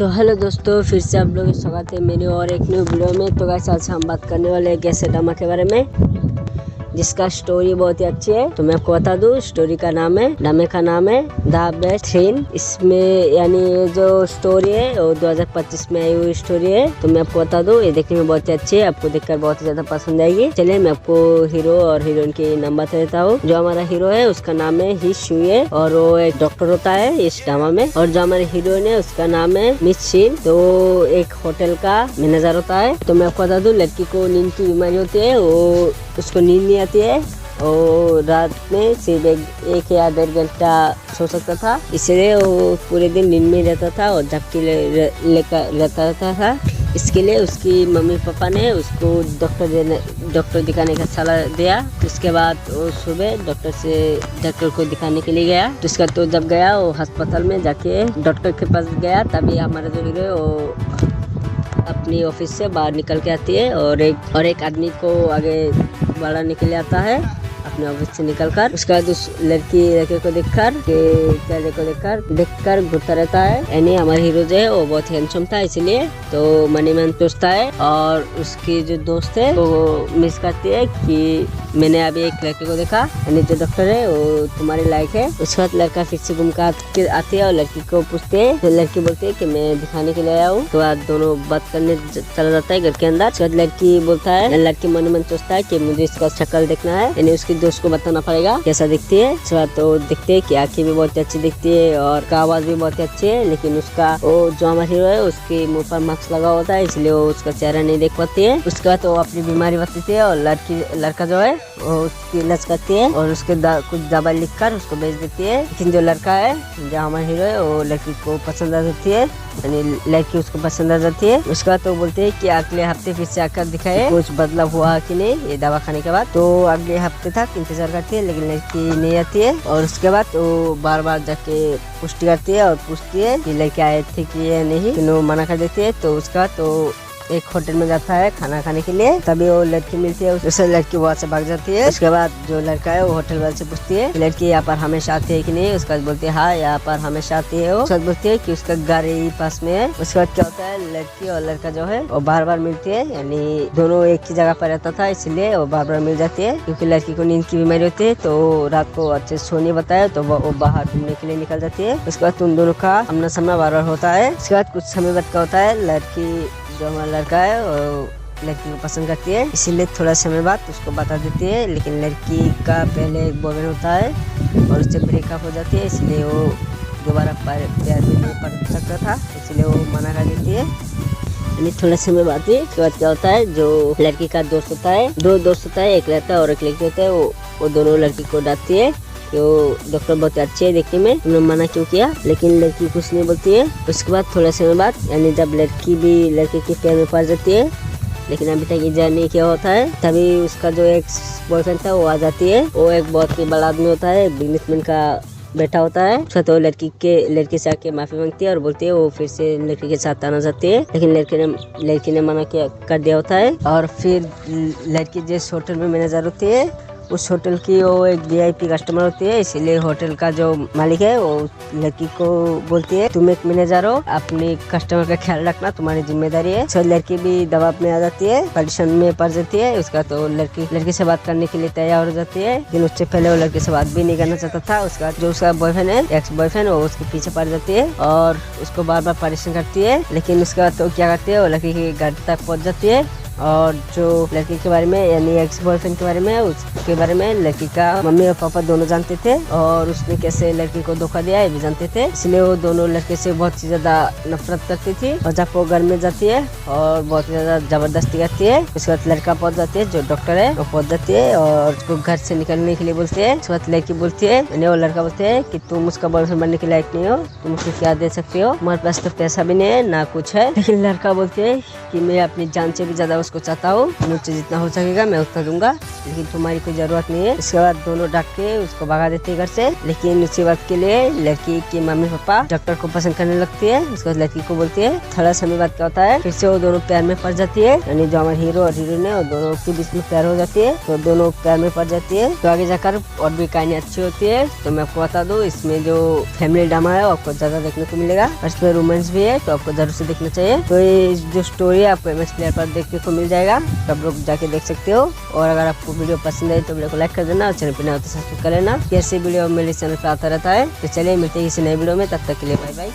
तो हेलो दोस्तों, फिर से आप लोगों का स्वागत है मेरी और एक न्यू वीडियो में। तो गाइस आज हम बात करने वाले हैं गैस ड्रामा के बारे में, जिसका स्टोरी बहुत ही अच्छी है। तो मैं आपको बता दूं, स्टोरी का नाम है, ड्रामे का नाम है द बेस्ट थ्रिल। इसमें यानी ये जो स्टोरी है वो 2025 में आई हुई स्टोरी है। तो मैं आपको बता दूं, ये देखने में बहुत ही अच्छी है, आपको देखकर बहुत ही ज्यादा पसंद आएगी। चलिए मैं आपको हीरो और हीरोइन की नाम बता देता हूँ। जो हमारा हीरो है उसका नाम है ही शुए और वो एक डॉक्टर होता है इस ड्रामा में। और जो हमारी हीरोइन है उसका नाम है मिस शिन, तो एक होटल का मैनेजर होता है। तो मैं आपको बता दूं, लड़की को नींद की बीमारी होती है, वो उसको नींद नहीं आती है और रात में सिर्फ एक या 1.5 घंटा सो सकता था, इसलिए वो पूरे दिन नींद में रहता था और झपकी लेकर रहता था। इसके लिए उसकी मम्मी पापा ने उसको डॉक्टर दिखाने का सलाह दिया। उसके बाद वो सुबह डॉक्टर को दिखाने के लिए गया। उसका तो जब गया वो अस्पताल में जाके डॉक्टर के पास गया, तभी हमारा जो हीरो है वो अपनी ऑफिस से बाहर निकल के आती है और एक आदमी को आगे बढ़ाने के लिए आता है अपने ऑफिस से निकलकर। उसके बाद उस लड़के को देखकर घूरता रहता है। यानी हमारे हीरो जो है वो बहुत हैंडसम था, इसलिए तो मनी मैन सोचता है और उसकी जो दोस्त है वो मिस करती है कि मैंने अभी एक लड़के को देखा, यानी जो डॉक्टर है वो तुम्हारे लायक है। उसके बाद लड़का फिर से घूम कर आती है और लड़की को पूछते हैं। तो लड़की बोलती है कि मैं दिखाने के लिए आया हूँ। तो बाद दोनों बात करने चला जाता है घर के अंदर। उसके बाद लड़की बोलता है, लड़की मन मन सोचता है कि मुझे इसका शक्ल देखना है, यानी उसकी दोस्त को बताना पड़ेगा कैसा दिखती है। उसके बाद तो दिखते है कि आँखें भी बहुत अच्छी दिखती है और आवाज भी बहुत अच्छी है, लेकिन उसका वो जो हमारा हीरो है उसके मुँह पर मास्क लगा होता है, इसलिए वो उसका चेहरा नहीं देख पाती है। उसके बाद वो अपनी बीमारी बताती है और लड़का जो है वो उसकी इलाज करती है और उसके कुछ दवा लिख कर उसको भेज देती है। लेकिन जो लड़का है, जो हमारा हीरो है, वो लड़की को पसंद आ जाती है, यानी लड़की उसको पसंद आ जाती है। उसके बाद तो बोलते हैं कि अगले हफ्ते फिर से आकर दिखाए कुछ बदलाव हुआ कि नहीं ये दवा खाने के बाद। तो अगले हफ्ते तक इंतजार करती है, लेकिन लड़की नहीं आती है। और उसके बाद वो बार बार जाके पुष्टि करती है और पूछती है कि लड़की आए थे कि या नहीं, लेकिन वो मना कर देती है। तो उसका तो एक होटल में जाता है खाना खाने के लिए, तभी वो लड़की मिलती है, उससे लड़की वहाँ से भाग जाती है। उसके बाद जो लड़का है वो होटल वाले से पूछती है लड़की यहाँ पर हमेशा आती है कि नहीं। उसके बाद बोलती है हाँ यहाँ पर हमेशा आती है। वो उसके बाद बोलती है कि उसका घर यही पास में है। उसके बाद क्या होता है, लड़की और लड़का जो है वो बार बार मिलती है, यानी दोनों एक ही जगह पर रहता था, इसलिए वो बार बार मिल जाती है। क्योंकि लड़की को नींद की बीमारी होती है तो रात को अच्छे से सो नहीं बताया, तो वो बाहर घूमने के लिए निकल जाती है। उसके बाद उन दोनों का आमना सामना बार बार होता है। उसके बाद कुछ समय बाद का होता है, लड़की जो हमारा लड़का है वो लड़की को पसंद करती है, इसीलिए थोड़ा समय बाद उसको बता देती है। लेकिन लड़की का पहले एक बॉयफ्रेंड होता है और उससे ब्रेकअप हो जाती है, इसलिए वो दोबारा प्यार भी नहीं कर सकता था, इसलिए वो मना कर देती है। यानी थोड़ा समय बाद ही उसके बाद क्या होता है, जो लड़की का दोस्त होता है, 2 दोस्त होता है, एक लड़का और एक लड़की होता है, वो दोनों लड़की को डांटती है कि वो डॉक्टर बहुत अच्छे है देखने में, तुमने मना क्यों किया। लेकिन लड़की कुछ नहीं बोलती है। उसके बाद थोड़ा समय बाद, यानी जब लड़की भी लड़के के प्यार में पड़ जाती है, लेकिन अभी तक इजहार नहीं किया होता है, तभी उसका जो एक बॉयफ्रेंड था वो आ जाती है। वो एक बहुत ही बड़ा आदमी होता है, बिजनेसमैन का बेटा होता है। उसका तो लड़की से आके माफी मांगती है और बोलती है वो फिर से लड़की के साथ आना चाहती है, लेकिन लड़की ने मना कर दिया होता है। और फिर लड़की जिस होटल में मैनेजर होती है उस होटल की वो एक VIP कस्टमर होती है, इसीलिए होटल का जो मालिक है वो लड़की को बोलती है तुम एक मैनेजर हो, अपने कस्टमर का ख्याल रखना तुम्हारी जिम्मेदारी है। तो लड़की भी दबाव में आ जाती है, परेशान में पड़ जाती है। उसका तो लड़की से बात करने के लिए तैयार हो जाती है, लेकिन उससे पहले वो लड़की से बात भी नहीं करना चाहता था। उसका जो उसका बॉयफ्रेंड है, एक्स बॉयफ्रेंड, वो उसके पीछे पड़ जाती है और उसको बार बार परेशान करती है। लेकिन उसके बाद तो क्या करती है, वो लड़की के घर तक पहुँच जाती है और जो लड़की के बारे में, यानी एक्स बॉयफ्रेंड के बारे में, उसके बारे में लड़की का मम्मी और पापा दोनों जानते थे और उसने कैसे लड़की को धोखा दिया ये भी जानते थे, इसलिए वो दोनों लड़के से बहुत ही ज्यादा नफरत करती थी। और जब वो घर में जाती है और बहुत ही ज्यादा जबरदस्ती करती है, उसके बाद लड़का पहुंच जाती है, जो डॉक्टर है वो पहुंच जाती है और उसको घर से निकलने के लिए बोलती है। उसके बाद लड़की बोलती है, यानी वो लड़का बोलते है कि तुम उसका बॉयफ्रेंड बनने के लायक नहीं हो, तुम उसको क्या दे सकते हो, हमारे पास तो पैसा भी नहीं है ना कुछ है। लेकिन लड़का बोलते है कि मैं अपनी जान से भी ज्यादा उसको चाहता हूँ, मुझसे जितना हो सकेगा मैं उतना दूंगा, लेकिन तुम्हारी कोई जरूरत नहीं है। इसके बाद दोनों डाक के उसको भगा देते घर से। लेकिन उसी बात के लिए लड़की की मम्मी पापा डॉक्टर को पसंद करने लगती है। उसके बाद लड़की को बोलती है। थोड़ा समय बाद क्या होता है, फिर से वो दोनों प्यार में पड़ जाती है, यानी जो हमारे हीरो और हीरोइन है वो दोनों के बीच में प्यार हो जाती है, तो दोनों प्यार में पड़ जाती है। तो आगे जाकर और भी कहानी अच्छी होती है। तो मैं आपको बता दूं, इसमें जो फैमिली ड्रामा है आपको ज्यादा देखने को मिलेगा, और इसमें रोमांस भी है, तो आपको जरूर से देखना चाहिए। तो ये जो स्टोरी है आपको MX प्लेयर पर देखने को मिल जाएगा, तो आप लोग जाके देख सकते हो। और अगर आपको वीडियो पसंद है तो वीडियो को लाइक कर देना, और चैनल पर नया हो तो सब्सक्राइब कर लेना। ऐसे वीडियो मेरे चैनल पर आता रहता है। तो चलिए मिलते हैं किसी नए वीडियो में, तब तक के लिए बाय बाय।